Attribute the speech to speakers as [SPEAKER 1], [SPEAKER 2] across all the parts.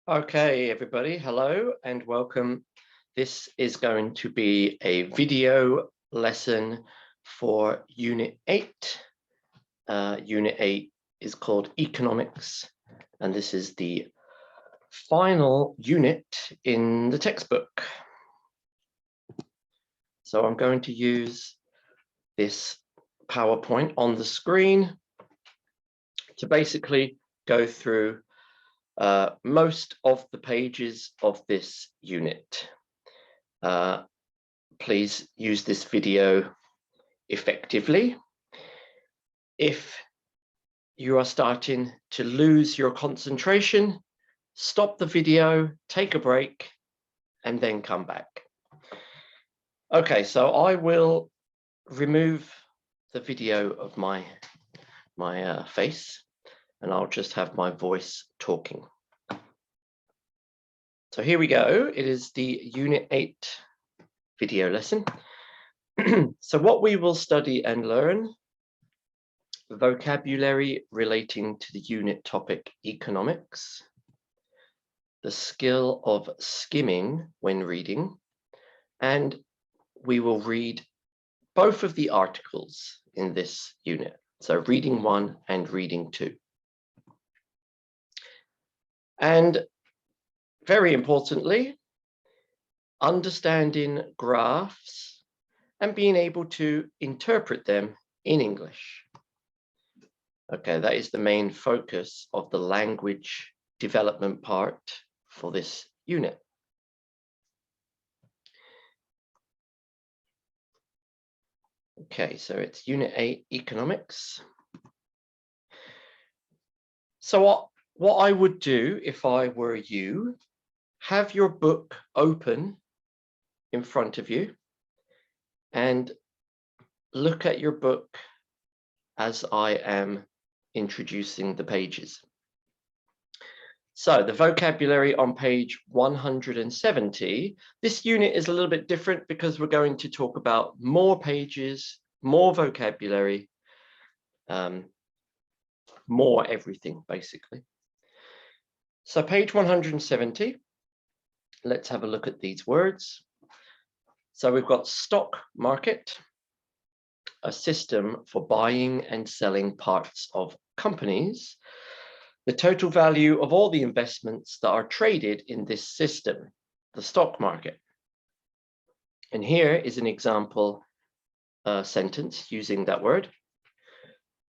[SPEAKER 1] Okay, everybody, hello and welcome. This is going to be a video lesson for Unit 8. Unit 8 is called Economics, and this is the final unit in the textbook. So I'm going to use this PowerPoint on the screen to basically go through most of the pages of this unit. Please use this video effectively. If you are starting to lose your concentration, stop the video, take a break, and then come back. Okay, so I will remove the video of my face, and I'll just have my voice talking. So here we go. It is the Unit 8 video lesson. So what we will study and learn: vocabulary relating to the unit topic economics, the skill of skimming when reading, and we will read both of the articles in this unit. So reading 1 and reading 2. And very importantly, understanding graphs and being able to interpret them in English. Okay, that is the main focus of the language development part for this unit. Okay, so it's Unit 8, Economics. So what I would do if I were you, have your book open in front of you and look at your book as I am introducing the pages. So the vocabulary on page 170, this unit is a little bit different because we're going to talk about more pages, more vocabulary, more everything basically. So page 170, let's have a look at these words. So we've got stock market, a system for buying and selling parts of companies, the total value of all the investments that are traded in this system, the stock market. And here is an example sentence using that word.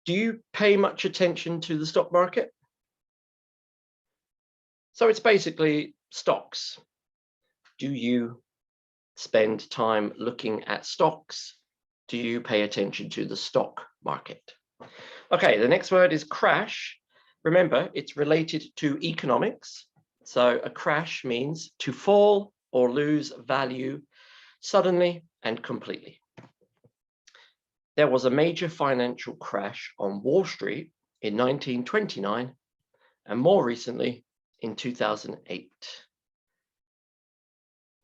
[SPEAKER 1] Do you pay much attention to the stock market? So it's basically stocks. Do you spend time looking at stocks? Do you pay attention to the stock market? Okay, the next word is crash. Remember, it's related to economics. So a crash means to fall or lose value suddenly and completely. There was a major financial crash on Wall Street in 1929 and more recently in 2008.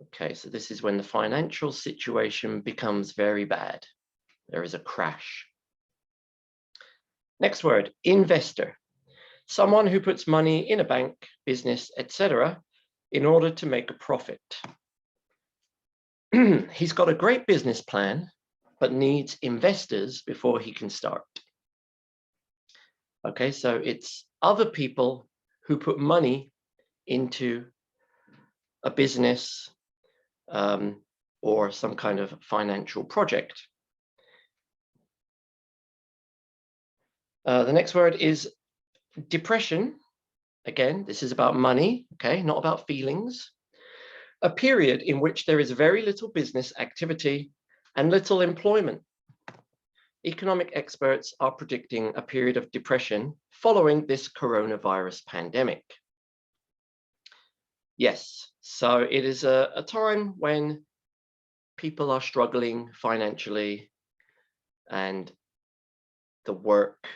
[SPEAKER 1] Okay, so this is when the financial situation becomes very bad. There is a crash. Next word, investor. Someone who puts money in a bank, business, etc., in order to make a profit. He's got a great business plan, but needs investors before he can start. Okay, so it's other people who put money into a business or some kind of financial project. The next word is depression. Again, this is about money, okay, not about feelings. A period in which there is very little business activity and little employment. Economic experts are predicting a period of depression following this coronavirus pandemic. Yes, so it is a time when people are struggling financially and the work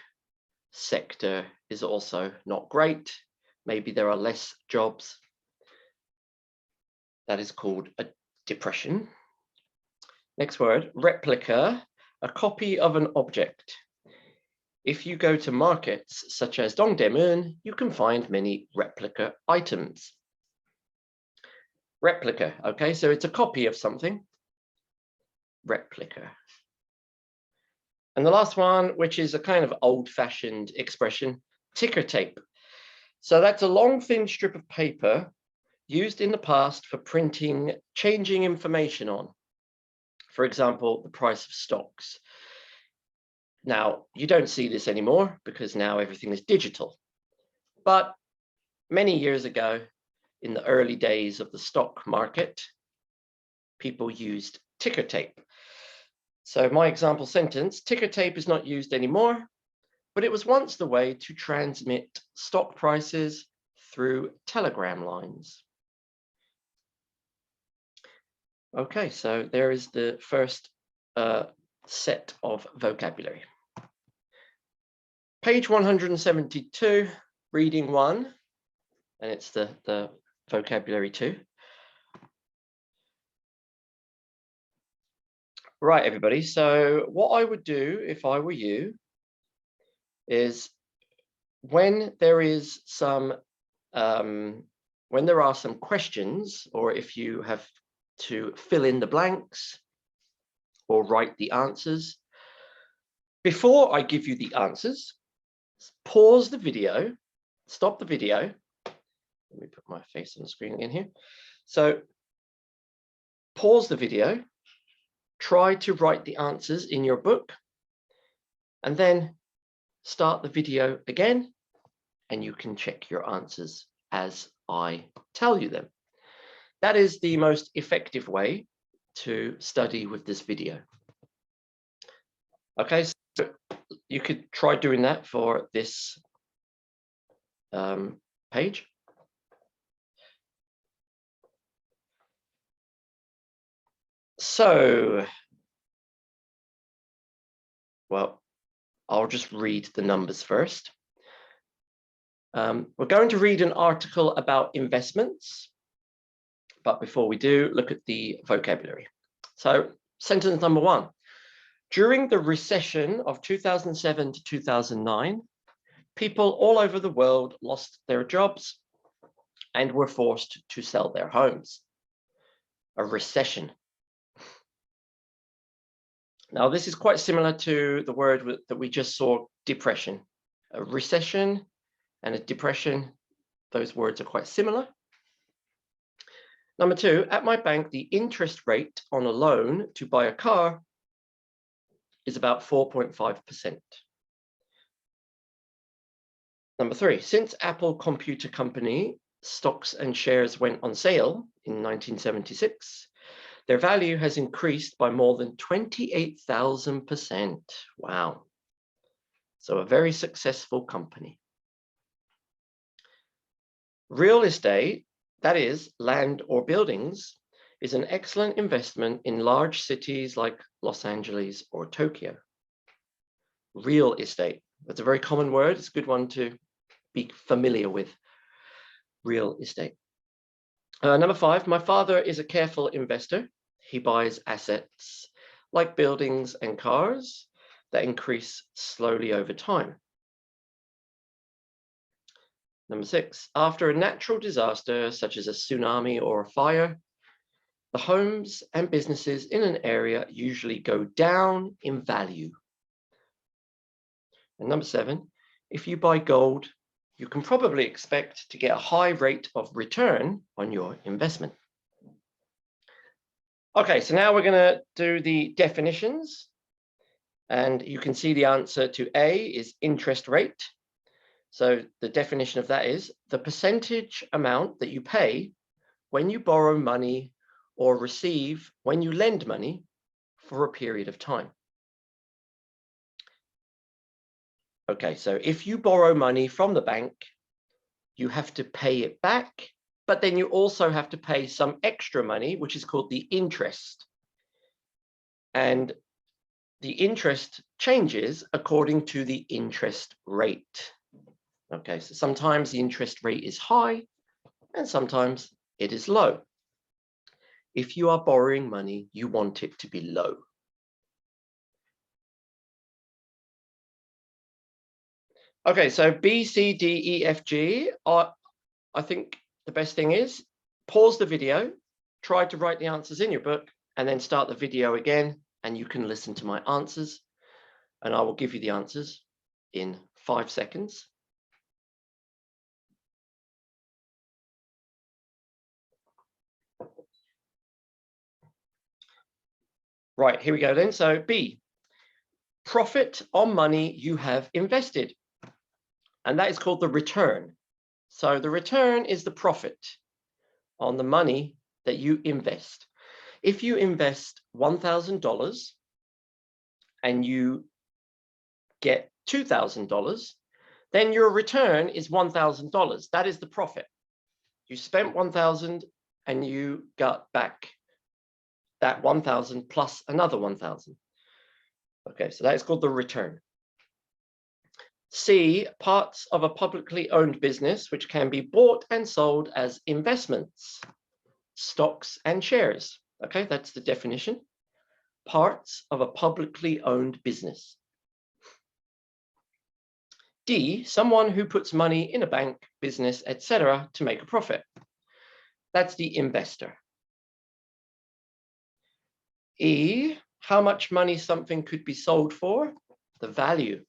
[SPEAKER 1] sector is also not great. Maybe there are less jobs. That is called a depression. Next word, replica, a copy of an object. If you go to markets such as Dongdaemun, you can find many replica items. Replica. Okay, so it's a copy of something. Replica. And the last one, which is a kind of old-fashioned expression, ticker tape. So that's a long, thin strip of paper used in the past for printing, changing information on. For example, the price of stocks. Now, you don't see this anymore because now everything is digital. But many years ago, in the early days of the stock market, people used ticker tape. So my example sentence, ticker tape is not used anymore, but it was once the way to transmit stock prices through telegram lines. Okay, so there is the first set of vocabulary. Page 172, reading 1, and it's the vocabulary 2. Right, everybody, so what I would do if I were you is when there is some, when there are some questions, or if you have to fill in the blanks or write the answers, before I give you the answers, pause the video, stop the video. Let me put my face on the screen again here. So pause the video, try to write the answers in your book, and then start the video again, and you can check your answers as I tell you them. That is the most effective way to study with this video. Okay, so you could try doing that for this page. So, well, I'll just read the numbers first. We're going to read an article about investments, but before we do, look at the vocabulary. So, sentence number 1. During the recession of 2007 to 2009, people all over the world lost their jobs and were forced to sell their homes. A recession. Now, this is quite similar to the word that we just saw, depression. A recession and a depression, those words are quite similar. Number 2, at my bank, the interest rate on a loan to buy a car is about 4.5%. Number 3, since Apple Computer Company stocks and shares went on sale in 1976, their value has increased by more than 28,000%. Wow. So a very successful company. Real estate, that is land or buildings, is an excellent investment in large cities like Los Angeles or Tokyo. Real estate, that's a very common word. It's a good one to be familiar with. Real estate. Number 5, my father is a careful investor. He buys assets like buildings and cars that increase slowly over time. Number 6, after a natural disaster such as a tsunami or a fire, the homes and businesses in an area usually go down in value. And number 7, if you buy gold, you can probably expect to get a high rate of return on your investment. Okay, so now we're going to do the definitions. And you can see the answer to A is interest rate. So the definition of that is the percentage amount that you pay when you borrow money or receive when you lend money for a period of time. Okay, so if you borrow money from the bank, you have to pay it back, but then you also have to pay some extra money, which is called the interest. And the interest changes according to the interest rate. Okay, so sometimes the interest rate is high and sometimes it is low. If you are borrowing money, you want it to be low. Okay, so B, C, D, E, F, G. I think the best thing is pause the video, try to write the answers in your book and then start the video again, and you can listen to my answers, and I will give you the answers in 5 seconds. Right, here we go then. So B, profit on money you have invested. And that is called the return. So the return is the profit on the money that you invest. If you invest $1,000 and you get $2,000, then your return is $1,000. That is the profit. You spent 1,000 and you got back that 1,000 plus another 1,000. Okay, so that is called the return. C, parts of a publicly owned business which can be bought and sold as investments, stocks and shares. Okay, that's the definition. Parts of a publicly owned business. D, someone who puts money in a bank, business, etc. to make a profit. That's the investor. E, how much money something could be sold for? The value.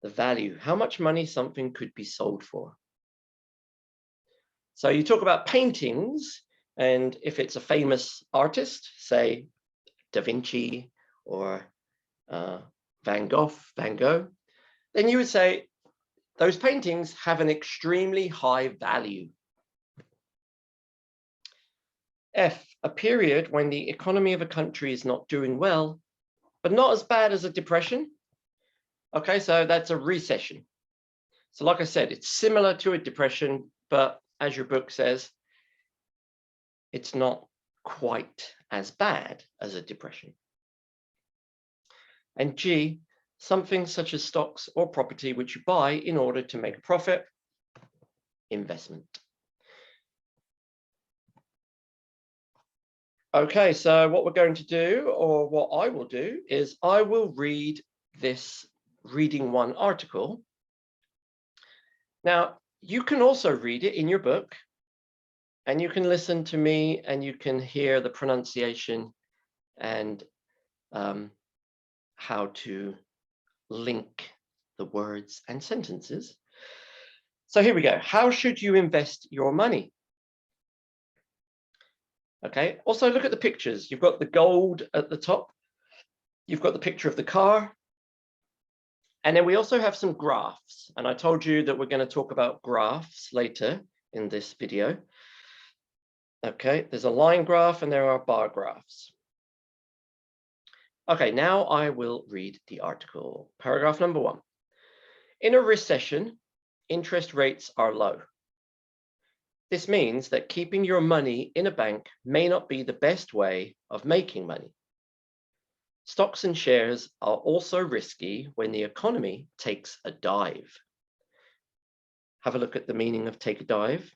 [SPEAKER 1] The value, how much money something could be sold for. So you talk about paintings, and if it's a famous artist, say Da Vinci or Van Gogh, then you would say those paintings have an extremely high value. F, a period when the economy of a country is not doing well, but not as bad as a depression. Okay, so that's a recession. So like I said, it's similar to a depression, but as your book says, it's not quite as bad as a depression. And G, something such as stocks or property which you buy in order to make a profit, investment. Okay, so what we're going to do, or what I will do, is I will read this reading one article. Now, you can also read it in your book, and you can listen to me, and you can hear the pronunciation and how to link the words and sentences. So here we go. How should you invest your money? Okay, also look at the pictures. You've got the gold at the top. You've got the picture of the car. And then we also have some graphs. And I told you that we're going to talk about graphs later in this video. Okay, there's a line graph and there are bar graphs. Okay, now I will read the article. Paragraph number 1. In a recession, interest rates are low. This means that keeping your money in a bank may not be the best way of making money. Stocks and shares are also risky when the economy takes a dive. Have a look at the meaning of take a dive.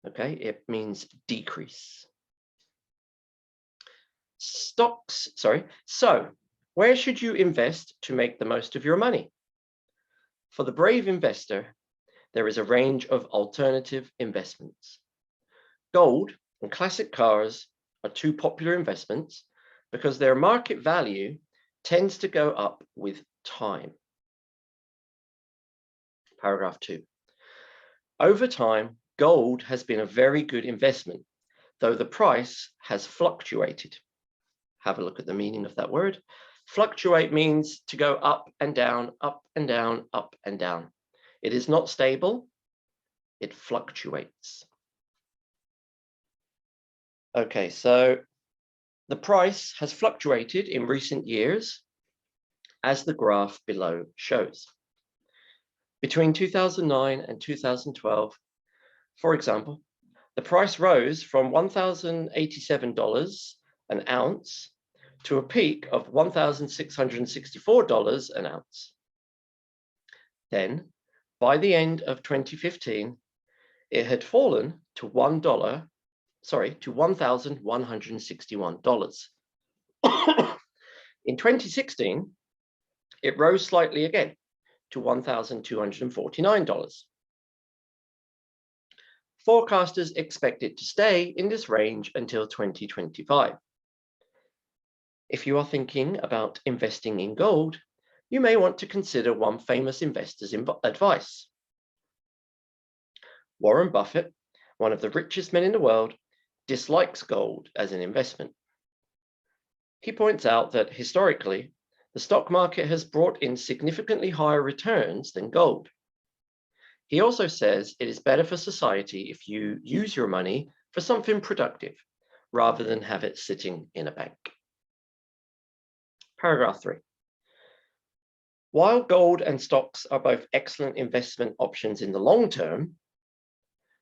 [SPEAKER 1] Okay, it means decrease. So where should you invest to make the most of your money? For the brave investor, there is a range of alternative investments. Gold and classic cars are two popular investments because their market value tends to go up with time. Paragraph 2. Over time, gold has been a very good investment, though the price has fluctuated. Have a look at the meaning of that word. Fluctuate means to go up and down, up and down, up and down. It is not stable, it fluctuates. Okay, so the price has fluctuated in recent years, as the graph below shows. Between 2009 and 2012, for example, the price rose from $1,087 an ounce to a peak of $1,664 an ounce. Then, by the end of 2015, it had fallen to $1,161. In 2016, it rose slightly again to $1,249. forecasters expect it to stay in this range until 2025. If you are thinking about investing in gold, you may want to consider one famous investor's advice. Warren Buffett, one of the richest men in the world, dislikes gold as an investment. He points out that historically, the stock market has brought in significantly higher returns than gold. He also says it is better for society if you use your money for something productive rather than have it sitting in a bank. Paragraph 3. While gold and stocks are both excellent investment options in the long term,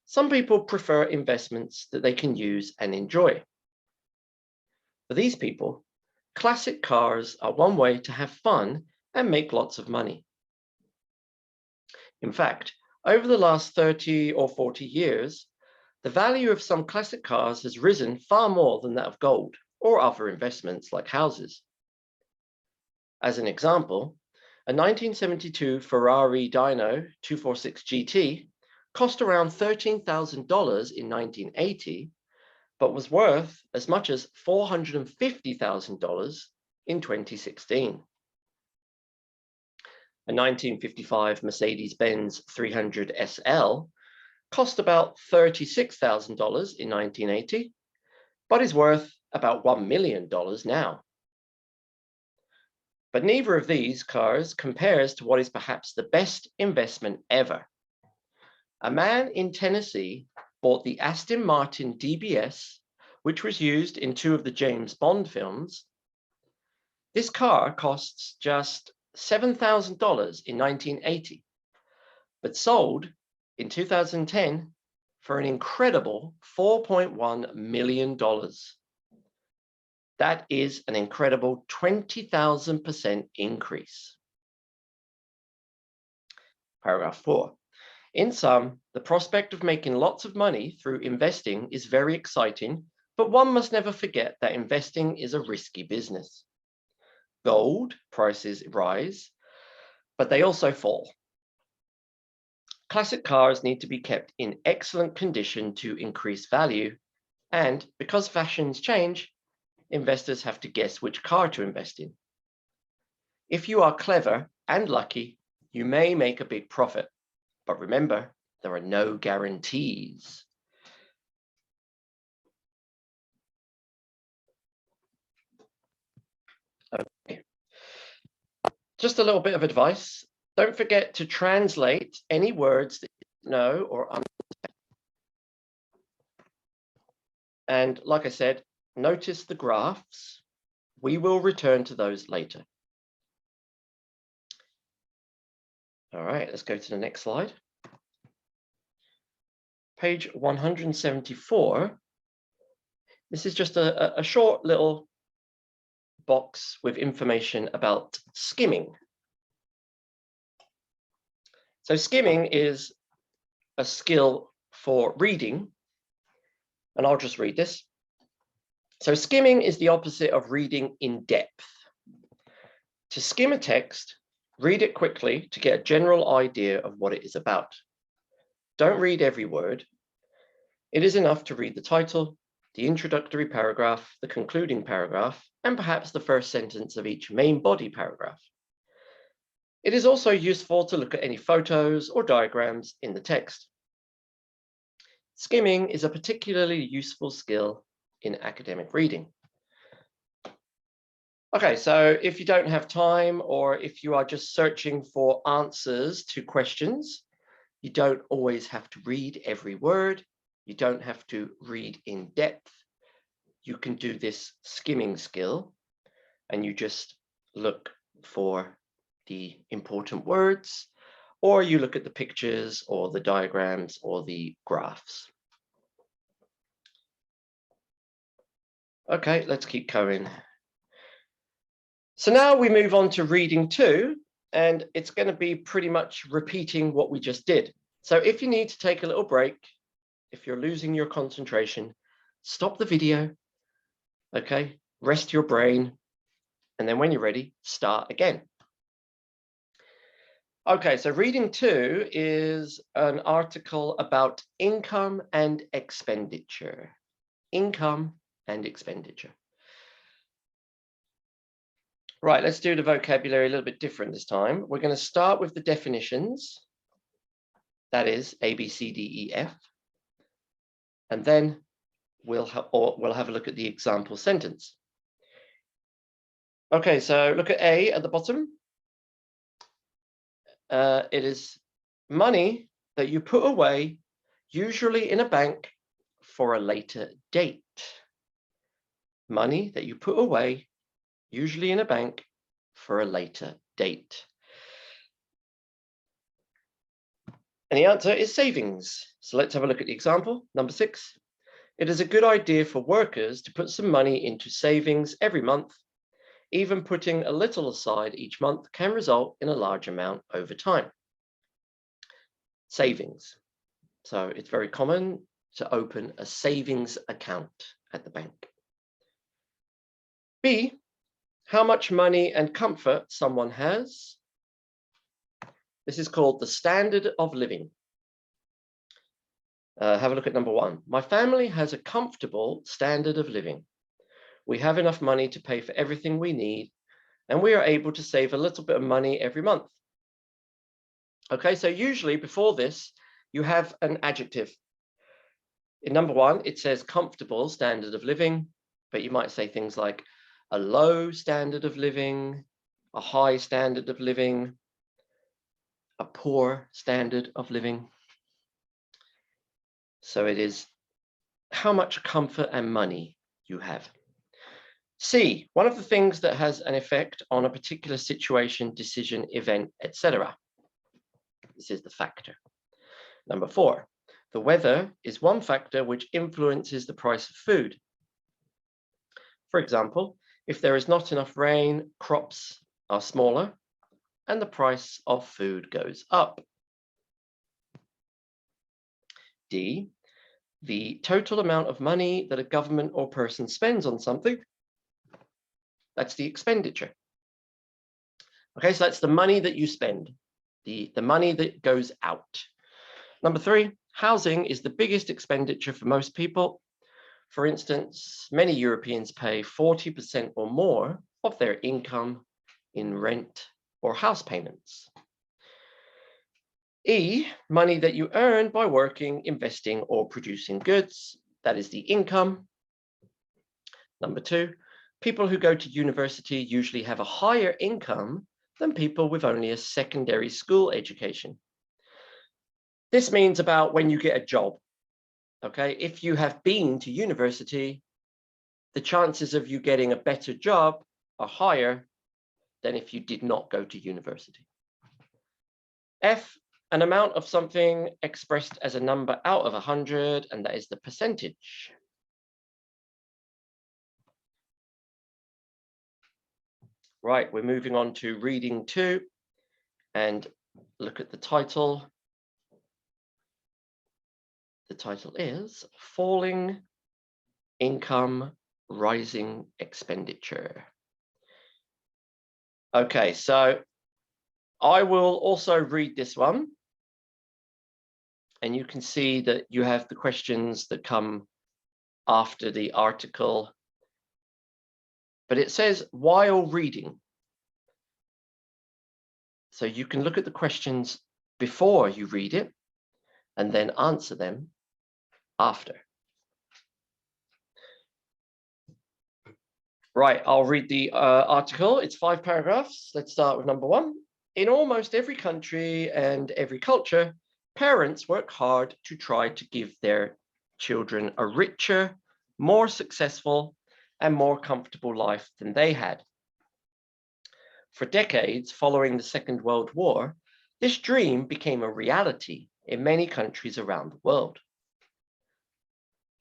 [SPEAKER 1] some people prefer investments that they can use and enjoy. For these people, classic cars are one way to have fun and make lots of money. In fact, over the last 30 or 40 years, the value of some classic cars has risen far more than that of gold or other investments like houses. As an example, a 1972 Ferrari Dino 246 GT cost around $13,000 in 1980, but was worth as much as $450,000 in 2016. A 1955 Mercedes-Benz 300 SL cost about $36,000 in 1980, but is worth about $1 million now. But neither of these cars compares to what is perhaps the best investment ever. A man in Tennessee bought the Aston Martin DBS, which was used in 2 of the James Bond films. This car costs just $7,000 in 1980, but sold in 2010 for an incredible $4.1 million. That is an incredible 20,000% increase. Paragraph 4. In sum, the prospect of making lots of money through investing is very exciting, but one must never forget that investing is a risky business. Gold prices rise, but they also fall. Classic cars need to be kept in excellent condition to increase value, and because fashions change, investors have to guess which car to invest in. If you are clever and lucky, you may make a big profit, but remember, there are no guarantees. Okay. Just a little bit of advice. Don't forget to translate any words that you know or understand. And like I said, notice the graphs. We will return to those later. All right, let's go to the next slide. Page 174. This is just a short little box with information about skimming. So skimming is a skill for reading, and I'll just read this. So skimming is the opposite of reading in depth. To skim a text, read it quickly to get a general idea of what it is about. Don't read every word. It is enough to read the title, the introductory paragraph, the concluding paragraph, and perhaps the first sentence of each main body paragraph. It is also useful to look at any photos or diagrams in the text. Skimming is a particularly useful skill in academic reading. Okay, so if you don't have time, or if you are just searching for answers to questions, you don't always have to read every word. You don't have to read in depth. You can do this skimming skill, and you just look for the important words, or you look at the pictures or the diagrams or the graphs. Okay, let's keep going. So now we move on to reading 2, and it's going to be pretty much repeating what we just did. So if you need to take a little break, if you're losing your concentration, stop the video, okay, rest your brain, and then when you're ready, start again. Okay, so reading 2 is an article about income and expenditure. Income and expenditure. Right, let's do the vocabulary a little bit different this time. We're going to start with the definitions. That is A, B, C, D, E, F. And then we'll have a look at the example sentence. Okay, so look at A at the bottom. It is money that you put away, usually in a bank, for a later date. Money that you put away, usually in a bank, for a later date. And the answer is savings. So let's have a look at the example. Number 6. It is a good idea for workers to put some money into savings every month. Even putting a little aside each month can result in a large amount over time. Savings. So it's very common to open a savings account at the bank. B, how much money and comfort someone has. This is called the standard of living. Have a look at number 1. My family has a comfortable standard of living. We have enough money to pay for everything we need, and we are able to save a little bit of money every month. Okay, so usually before this, you have an adjective. In number 1, it says comfortable standard of living, but you might say things like a low standard of living, a high standard of living, a poor standard of living. So it is how much comfort and money you have. C, one of the things that has an effect on a particular situation, decision, event, etc. This is the factor. Number 4, the weather is one factor which influences the price of food. For example, if there is not enough rain, crops are smaller and the price of food goes up. D, the total amount of money that a government or person spends on something, that's the expenditure. Okay, so that's the money that you spend, the money that goes out. Number 3, housing is the biggest expenditure for most people. For instance, many Europeans pay 40% or more of their income in rent or house payments. E, money that you earn by working, investing, or producing goods. That is the income. Number 2, people who go to university usually have a higher income than people with only a secondary school education. This means about when you get a job. Okay, if you have been to university, the chances of you getting a better job are higher than if you did not go to university. F, an amount of something expressed as a number out of 100, and that is the percentage. Right, we're moving on to reading 2 and look at the title. The title is Falling Income, Rising Expenditure. Okay, so I will also read this one. And you can see that you have the questions that come after the article. But it says while reading. So you can look at the questions before you read it and then answer them after. Right, I'll read the article. It's 5 paragraphs. Let's start with number 1. In almost every country and every culture, parents work hard to try to give their children a richer, more successful, and more comfortable life than they had. For decades following the Second World War, this dream became a reality in many countries around the world.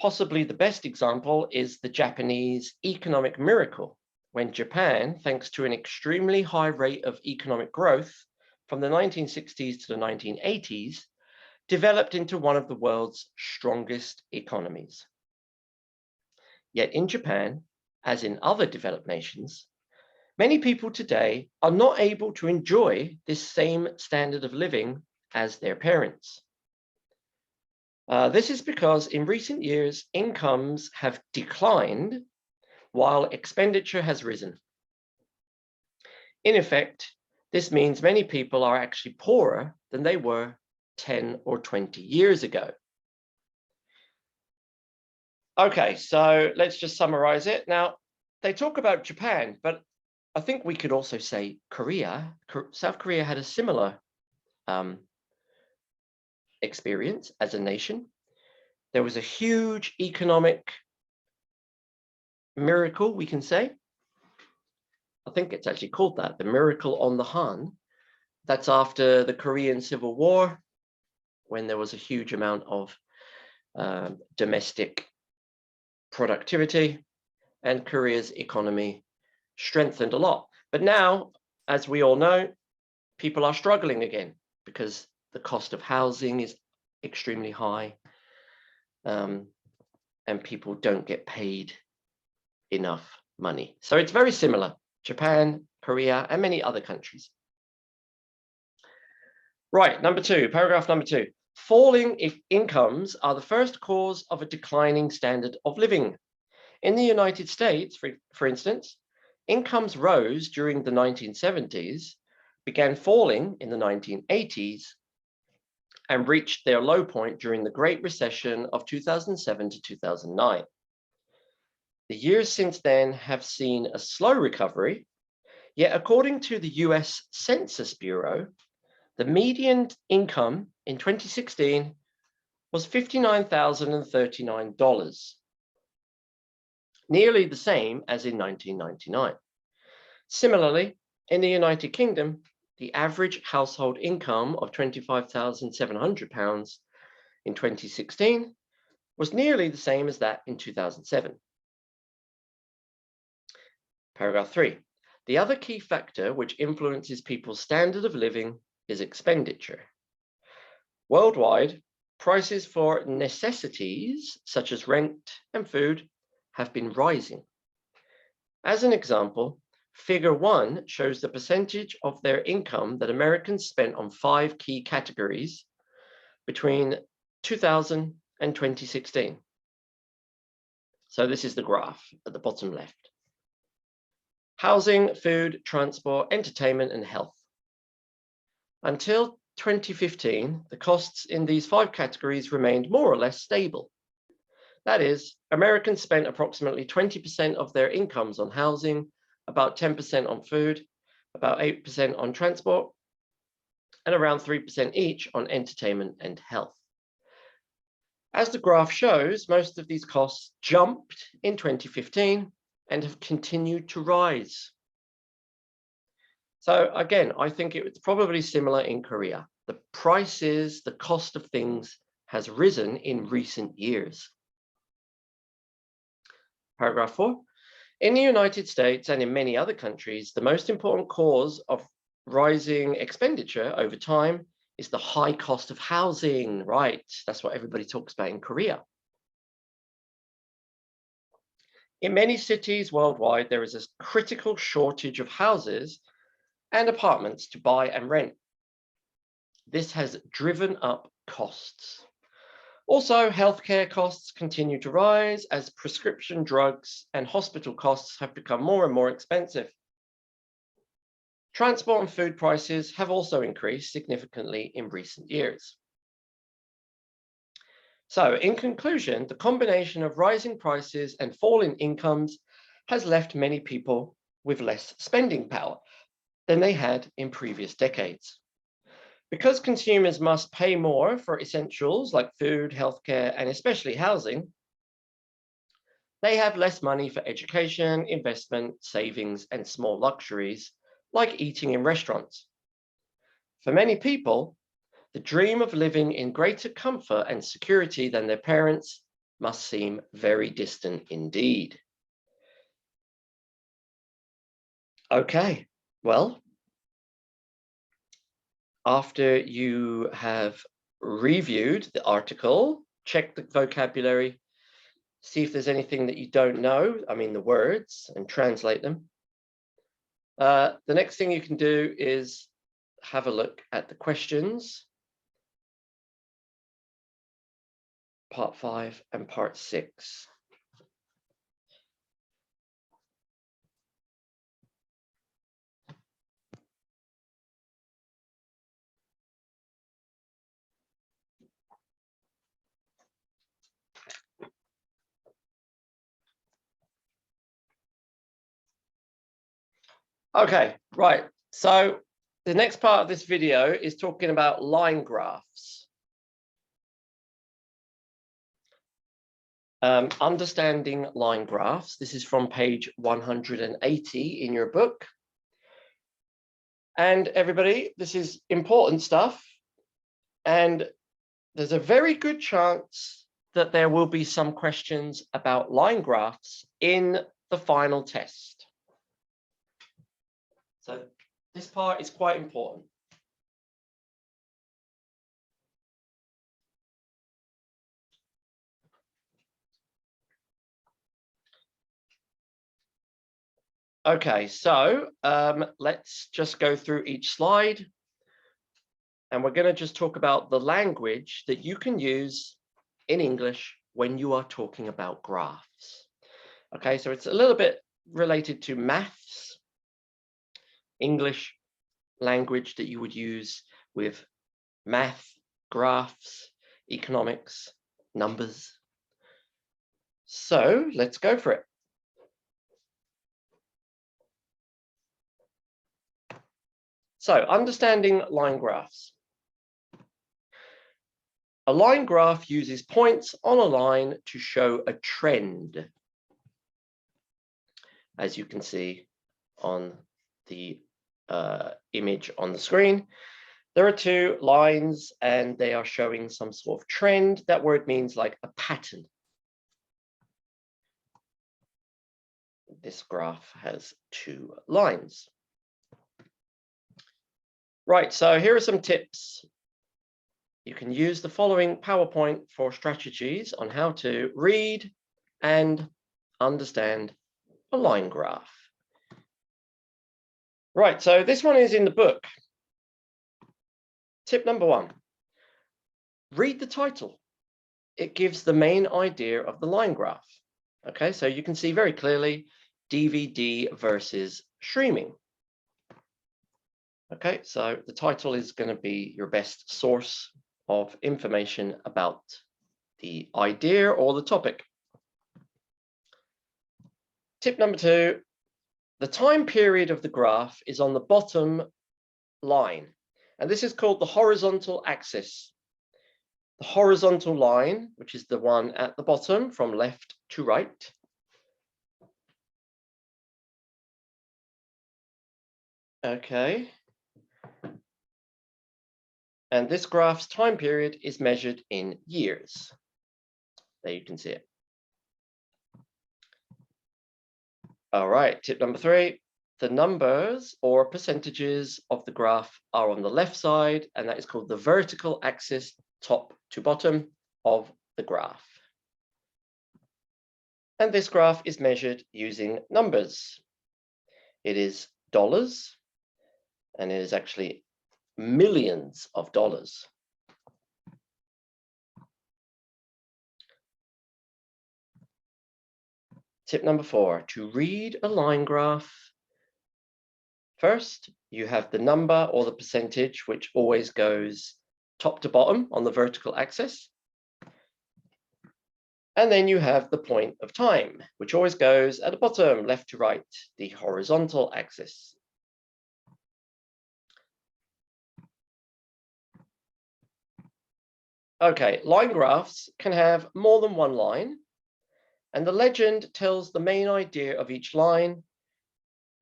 [SPEAKER 1] Possibly the best example is the Japanese economic miracle, when Japan, thanks to an extremely high rate of economic growth from the 1960s to the 1980s, developed into one of the world's strongest economies. Yet in Japan, as in other developed nations, Many people today are not able to enjoy this same standard of living as their parents. This is because in recent years, incomes have declined while expenditure has risen. In effect, this means many people are actually poorer than they were 10 or 20 years ago. Okay, so let's just summarize it. Now, they talk about Japan, but I think we could also say Korea. South Korea had a similar experience as a nation. There was a huge economic miracle, we can say. I think it's actually called that, the miracle on the Han. That's after the Korean Civil War, when there was a huge amount of domestic productivity, and Korea's economy strengthened a lot. But now, as we all know, people are struggling again because the cost of housing is extremely high, and people don't get paid enough money. So it's very similar, Japan, Korea, and many other countries. Right, number two, paragraph number two. Falling incomes are the first cause of a declining standard of living. In the United States, for instance, incomes rose during the 1970s, began falling in the 1980s, and reached their low point during the Great Recession of 2007 to 2009. The years since then have seen a slow recovery, yet according to the US Census Bureau, the median income in 2016 was $59,039, nearly the same as in 1999. Similarly, in the United Kingdom, the average household income of £25,700 in 2016 was nearly the same as that in 2007. Paragraph 3. The other key factor which influences people's standard of living is expenditure. Worldwide, prices for necessities such as rent and food have been rising. As an example, Figure 1 shows the percentage of their income that Americans spent on 5 key categories between 2000 and 2016. So this is the graph at the bottom left. Housing, food, transport, entertainment, and health. Until 2015, the costs in these 5 categories remained more or less stable. That is, Americans spent approximately 20% of their incomes on housing, about 10% on food, about 8% on transport, and around 3% each on entertainment and health. As the graph shows, most of these costs jumped in 2015 and have continued to rise. So again, I think it's probably similar in Korea. The prices, the cost of things has risen in recent years. Paragraph 4. In the United States and in many other countries, the most important cause of rising expenditure over time is the high cost of housing, right? That's what everybody talks about in Korea. In many cities worldwide, there is a critical shortage of houses and apartments to buy and rent. This has driven up costs. Also, healthcare costs continue to rise as prescription drugs and hospital costs have become more and more expensive. Transport and food prices have also increased significantly in recent years. So, in conclusion, the combination of rising prices and falling incomes has left many people with less spending power than they had in previous decades. Because consumers must pay more for essentials like food, healthcare, and especially housing, they have less money for education, investment, savings, and small luxuries like eating in restaurants. For many people, the dream of living in greater comfort and security than their parents must seem very distant indeed. Okay, well, after you have reviewed the article, check the vocabulary, see if there's anything that you don't know, I mean the words, and translate them. The next thing you can do is have a look at the questions, part 5 and part 6. Okay, right. So the next part of this video is talking about line graphs. Understanding line graphs. This is from page 180 in your book. And everybody, this is important stuff. And there's a very good chance that there will be some questions about line graphs in the final test. So this part is quite important. Okay, so let's just go through each slide. And we're going to just talk about the language that you can use in English when you are talking about graphs. Okay, so it's a little bit related to maths, English language that you would use with math, graphs, economics, numbers. So let's go for it. So understanding line graphs. A line graph uses points on a line to show a trend, as you can see on the image on the screen. There are two lines and they are showing some sort of trend. That word means like a pattern. This graph has two lines. Right, so here are some tips. You can use the following PowerPoint for strategies on how to read and understand a line graph. Right, so this one is in the book. Tip number 1, read the title. It gives the main idea of the line graph. Okay, so you can see very clearly DVD versus streaming. Okay, so the title is going to be your best source of information about the idea or the topic. Tip number 2, the time period of the graph is on the bottom line, and this is called the horizontal axis. The horizontal line, which is the one at the bottom from left to right, okay, and this graph's time period is measured in years. There you can see it. All right, tip number 3, the numbers or percentages of the graph are on the left side, and that is called the vertical axis, top to bottom of the graph. And this graph is measured using numbers. It is dollars, and it is actually millions of dollars. Tip number 4, to read a line graph, first you have the number or the percentage, which always goes top to bottom on the vertical axis. And then you have the point of time, which always goes at the bottom, left to right, the horizontal axis. Okay, line graphs can have more than one line, and the legend tells the main idea of each line,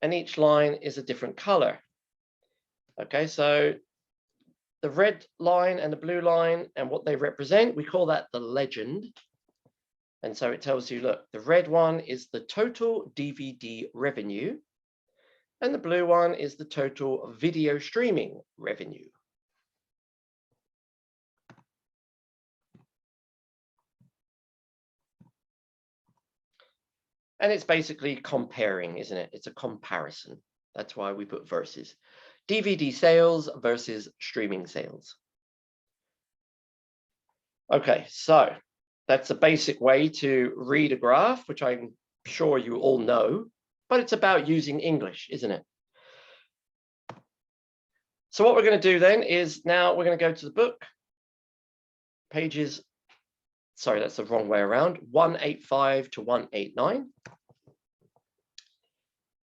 [SPEAKER 1] and each line is a different color. Okay, so the red line and the blue line and what they represent, we call that the legend. And so it tells you, look, the red one is the total DVD revenue, and the blue one is the total video streaming revenue. And it's basically comparing, isn't it? It's a comparison. That's why we put versus. DVD sales versus streaming sales. Okay, so that's a basic way to read a graph, which I'm sure you all know, but it's about using English, isn't it? So what we're going to do then is now we're going to go to the book, pages, sorry, that's the wrong way around, 185 to 189.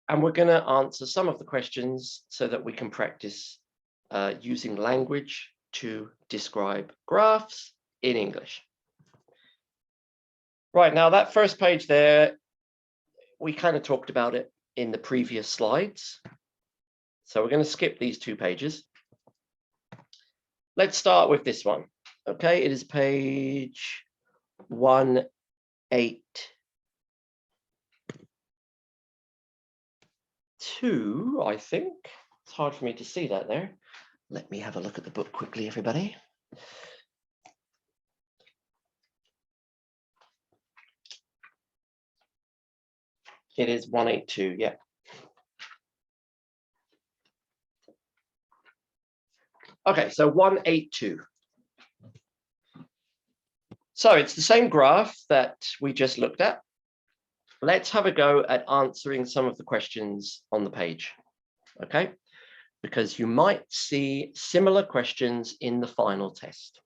[SPEAKER 1] And we're going to answer some of the questions so that we can practice using language to describe graphs in English. Right, now that first page there, we kind of talked about it in the previous slides. So we're going to skip these 2 pages. Let's start with this one. Okay, it is page 182, I think. It's hard for me to see that there. Let me have a look at the book quickly, everybody. It is 182, yeah. Okay, so 182. So it's the same graph that we just looked at. Let's have a go at answering some of the questions on the page, okay? Because you might see similar questions in the final test.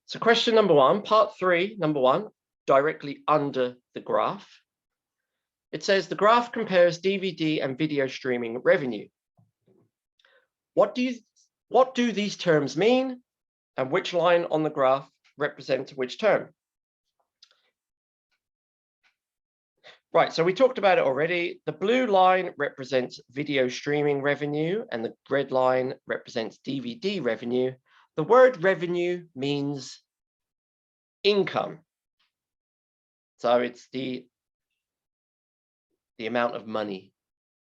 [SPEAKER 1] So question number 1, part 3, number 1, directly under the graph. It says the graph compares DVD and video streaming revenue. What do these terms mean, and which line on the graph represents which term? Right, so we talked about it already. The blue line represents video streaming revenue, and the red line represents DVD revenue. The word revenue means income. So it's the amount of money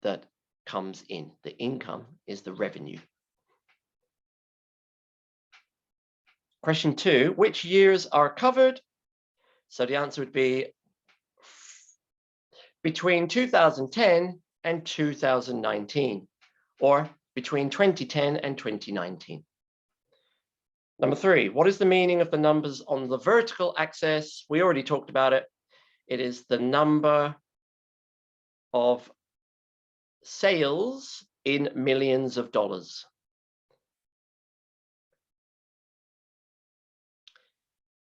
[SPEAKER 1] that comes in. The income is the revenue. Question 2, which years are covered? So the answer would be between 2010 and 2019, or between 2010 and 2019. Number 3, what is the meaning of the numbers on the vertical axis? We already talked about it. It is the number of sales in millions of dollars.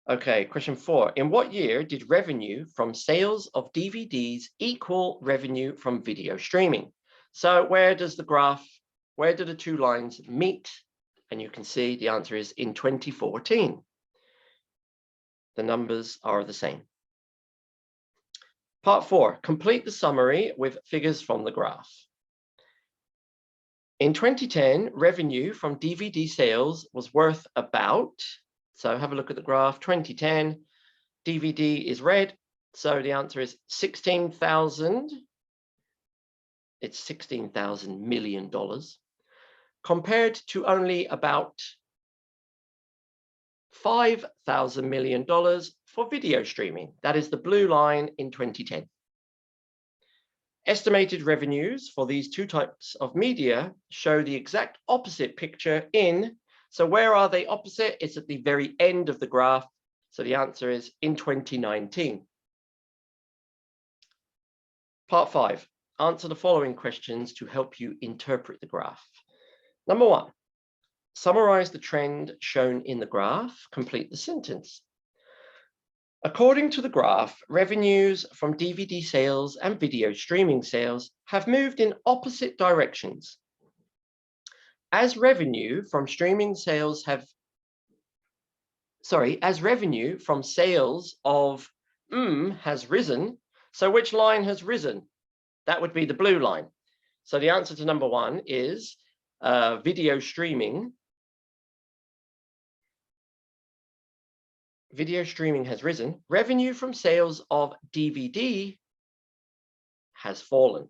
[SPEAKER 1] Okay, question 4. In what year did revenue from sales of DVDs equal revenue from video streaming? So where do the 2 lines meet? And you can see the answer is in 2014. The numbers are the same. Part 4, complete the summary with figures from the graph. In 2010, revenue from DVD sales was worth about, so have a look at the graph, 2010, DVD is red, so the answer is 16,000. It's $16,000 million, compared to only about $5,000 million for video streaming. That is the blue line in 2010. Estimated revenues for these 2 types of media show the exact opposite picture in, so where are they opposite? It's at the very end of the graph. So the answer is in 2019. Part 5, answer the following questions to help you interpret the graph. Number 1, summarize the trend shown in the graph. Complete the sentence. According to the graph, revenues from DVD sales and video streaming sales have moved in opposite directions. As revenue from sales of has risen, so which line has risen? That would be the blue line. So the answer to number 1 is video streaming. Video streaming has risen. Revenue from sales of DVD has fallen.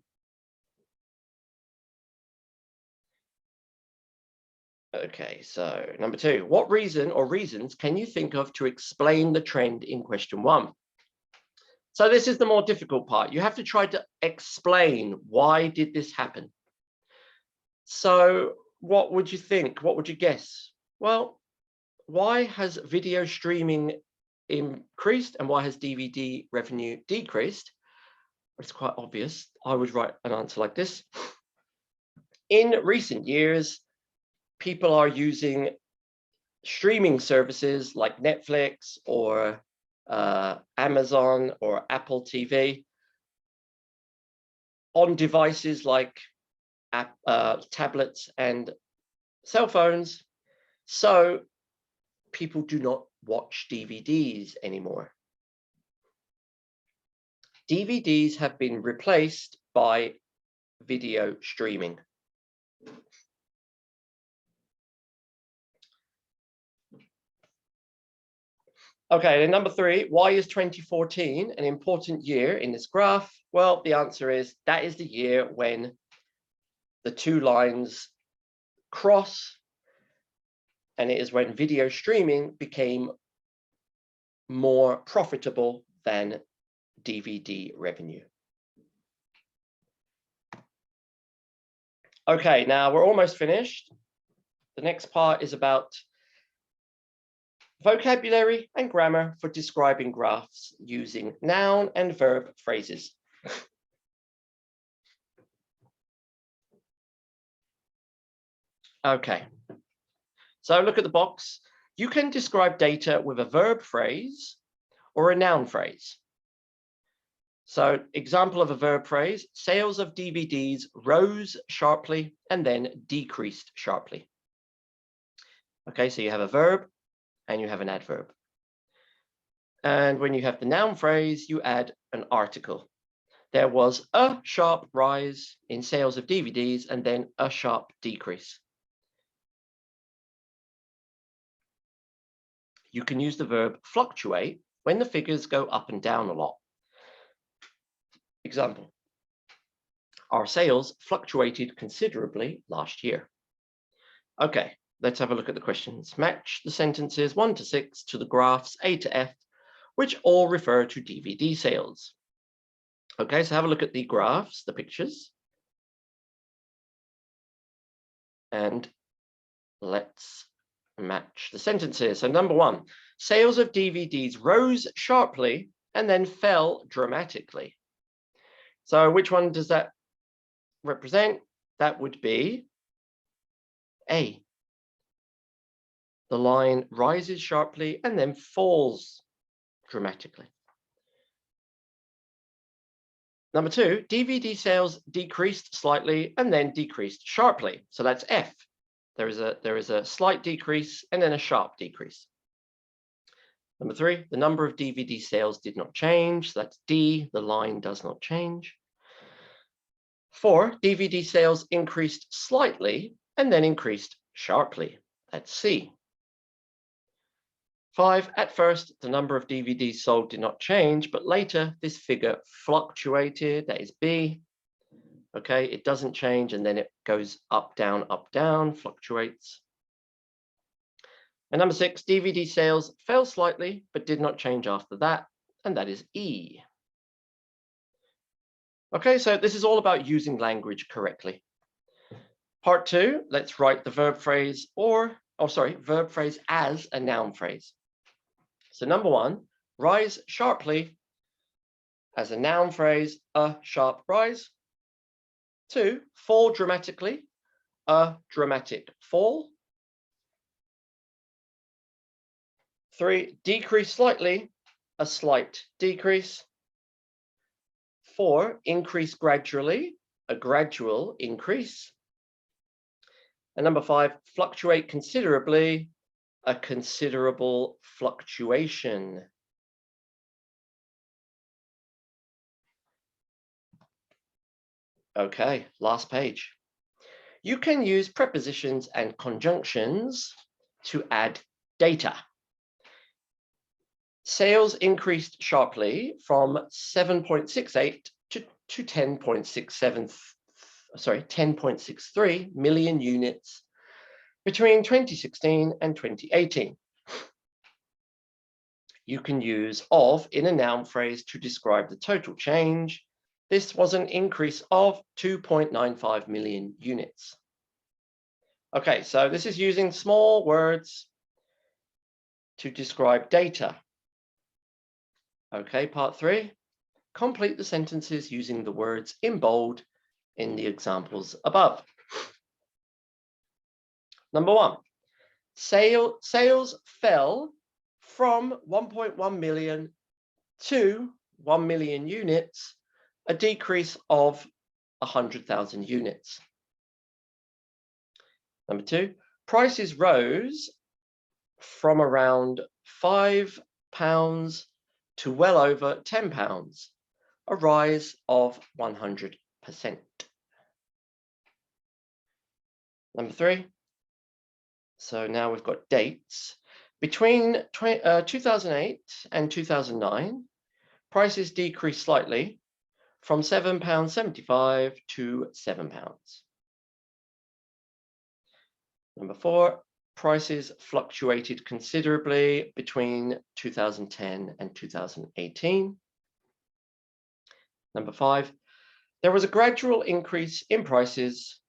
[SPEAKER 1] Okay, so number 2, what reason or reasons can you think of to explain the trend in question 1? So this is the more difficult part. You have to try to explain why did this happen. So what would you think? What would you guess? Well, why has video streaming increased and why has DVD revenue decreased? It's quite obvious. I would write an answer like this. In recent years, people are using streaming services like Netflix or Amazon or Apple TV on devices like tablets and cell phones. So people do not watch DVDs anymore. DVDs have been replaced by video streaming. Okay, and number 3, why is 2014 an important year in this graph? Well, the answer is that is the year when the two lines cross, and it is when video streaming became more profitable than DVD revenue. Okay, now we're almost finished. The next part is about vocabulary and grammar for describing graphs using noun and verb phrases. Okay, so look at the box. You can describe data with a verb phrase or a noun phrase. So example of a verb phrase, sales of DVDs rose sharply and then decreased sharply. Okay, so you have a verb and you have an adverb. And when you have the noun phrase, you add an article. There was a sharp rise in sales of DVDs and then a sharp decrease. You can use the verb fluctuate when the figures go up and down a lot. Example, our sales fluctuated considerably last year. Okay, let's have a look at the questions. Match the sentences 1 to 6 to the graphs A to F, which all refer to DVD sales. Okay, so have a look at the graphs, the pictures. And let's match the sentences. So number 1, sales of DVDs rose sharply and then fell dramatically. So which one does that represent? That would be A. The line rises sharply and then falls dramatically. Number 2, DVD sales decreased slightly and then decreased sharply. So that's F. There is a slight decrease and then a sharp decrease. Number 3, the number of DVD sales did not change. So that's D, the line does not change. 4, DVD sales increased slightly and then increased sharply. That's C. 5, at first, the number of DVDs sold did not change, but later this figure fluctuated. That is B. Okay, it doesn't change and then it goes up, down, fluctuates. And number 6, DVD sales fell slightly, but did not change after that, and that is E. Okay, so this is all about using language correctly. Part 2, let's write the verb phrase verb phrase as a noun phrase. So number 1, rise sharply as a noun phrase, a sharp rise. 2, fall dramatically, a dramatic fall. 3, decrease slightly, a slight decrease. 4, increase gradually, a gradual increase. And number 5, fluctuate considerably, a considerable fluctuation. Okay, last page. You can use prepositions and conjunctions to add data. Sales increased sharply from 7.68 to 10.63 million units between 2016 and 2018. you can use of in a noun phrase to describe the total change. This was an increase of 2.95 million units. Okay, so this is using small words to describe data. Okay, part 3. Complete the sentences using the words in bold in the examples above. Number 1, sales fell from 1.1 million to 1 million units, a decrease of 100,000 units. Number 2, prices rose from around £5 to well over £10, a rise of 100%. Number 3, so now we've got dates. Between 2008 and 2009, prices decreased slightly from £7.75 to £7. Number 4, prices fluctuated considerably between 2010 and 2018. Number 5, there was a gradual increase in prices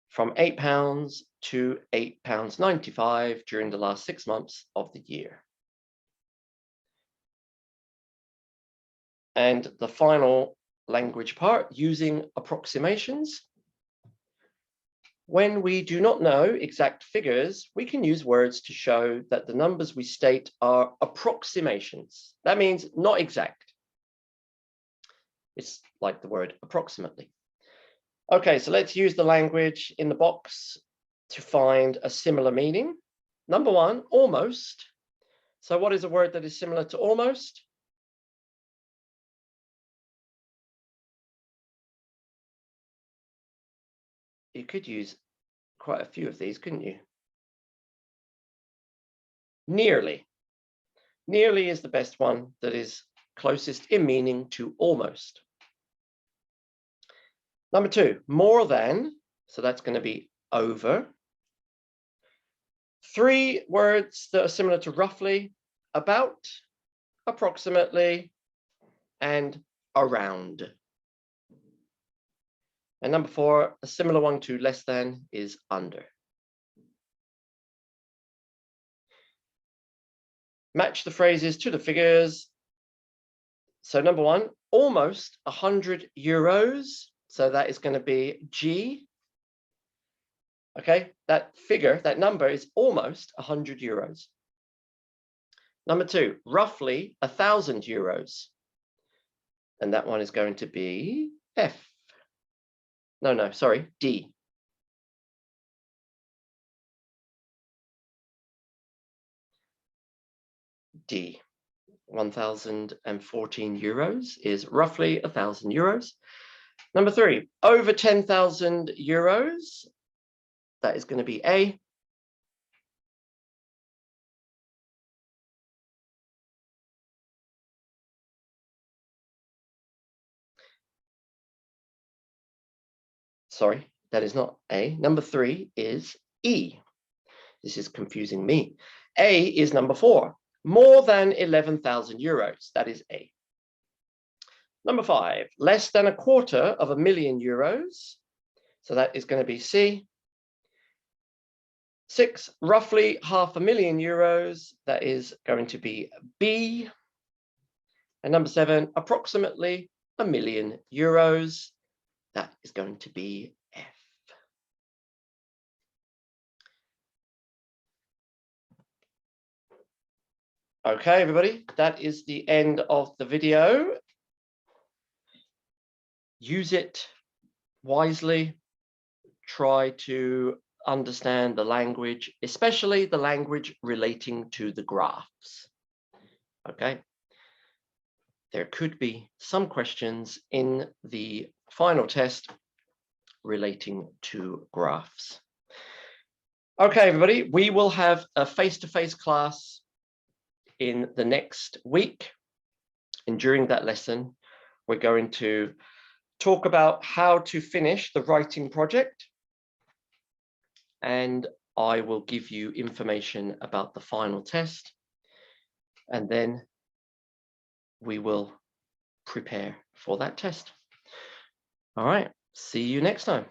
[SPEAKER 1] from £8 to £8.95 during the last 6 months of the year. And the final language part, using approximations. When we do not know exact figures, we can use words to show that the numbers we state are approximations. That means not exact. It's like the word approximately. Okay, so let's use the language in the box to find a similar meaning. Number 1, almost. So what is a word that is similar to almost? You could use quite a few of these, couldn't you? Nearly. Nearly is the best one that is closest in meaning to almost. Number 2, more than. So that's going to be over. 3 words that are similar to roughly: about, approximately, and around. And number 4, a similar one to less than, is under. Match the phrases to the figures. So number 1, almost 100 euros. So that is going to be G. Okay, that figure, that number is almost 100 euros. Number 2, roughly 1,000 euros. And that one is going to be F. No, sorry, D. D. 1,014 euros is roughly 1,000 euros. Number 3, over 10,000 euros. That is going to be A. Sorry, that is not A. Number 3 is E. This is confusing me. A is number 4. More than 11,000 euros. That is A. Number 5, less than €250,000 euros. So that is going to be C. 6, roughly 500,000 euros. That is going to be B. And number 7, approximately €1,000,000. That is going to be F. Okay, everybody, that is the end of the video. Use it wisely. Try to understand the language, especially the language relating to the graphs. Okay. There could be some questions in the final test relating to graphs. Okay, everybody, we will have a face-to-face class in the next week. And during that lesson, we're going to talk about how to finish the writing project. And I will give you information about the final test. And then we will prepare for that test. All right, see you next time.